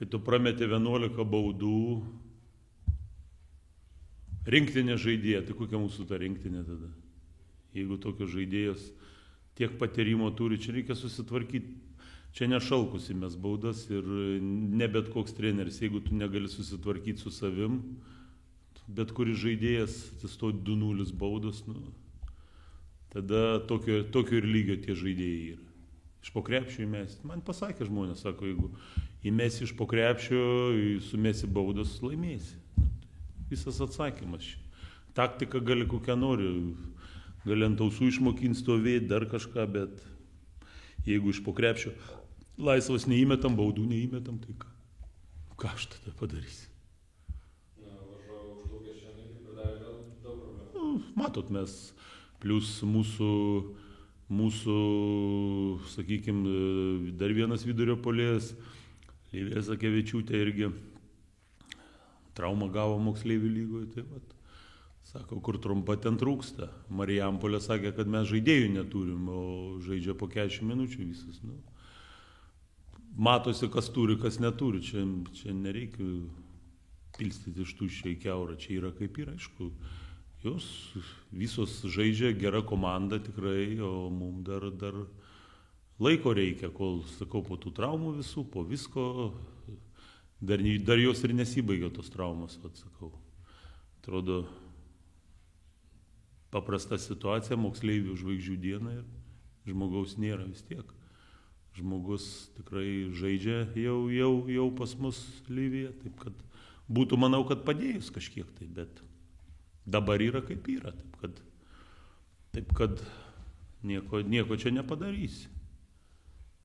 kai tu prametė 11 baudų, rinktinė žaidėja, tai kokia mūsų ta rinktinė tada? Jeigu tokios žaidėjos tiek patyrimo turi, čia reikia susitvarkyti. Čia nešalkusi mes baudas ir ne bet koks treneris, jeigu tu negali susitvarkyti su savim, bet kuris žaidėjas atsistoja 2-0 baudos, tada tokio ir lygio tie žaidėjai yra. Iš po krepšio įmesti. Man pasakė žmonės, sako, jeigu įmesi iš po krepšio, sumesi baudas, laimėsi. Visas atsakymas čia. Taktika gali kokią nori, gali ant ausų išmokinti stovėti, dar kažką, bet jeigu iš po krepšio laisvas neįmetam, baudų neįmetam, tai ką aš tada padarysiu? Varžovai užlūkė šiandien ir padarė gal daug problemų. Matot, mes plius mūsų, sakykime, dar vienas vidurio puolėjas, Livija Zakevičiūtė irgi traumą gavo moksleivių lygoje, tai vat, sako, kur trumpa ten trūksta. Marijampolė sakė, kad mes žaidėjų neturim, o žaidžia po 40 minučių visas. Matosi, kas turi, kas neturi, čia nereikia pilstyti iš tuščio į kiaurą, čia yra kaip yra, aišku. Jos visos žaidžia, gera komanda tikrai, o mums dar laiko reikia, kol, sakau, po tų traumų visų, po visko, dar jos ir nesibaigia tos traumos, atsakau. Atrodo, paprasta situacija, moksleivių žvaigždžių diena ir žmogaus nėra vis tiek. Žmogus tikrai žaidžia jau pas mus Livija, taip kad būtų, manau, kad padėjus kažkiek tai, bet dabar yra kaip yra, taip kad nieko čia nepadarysi.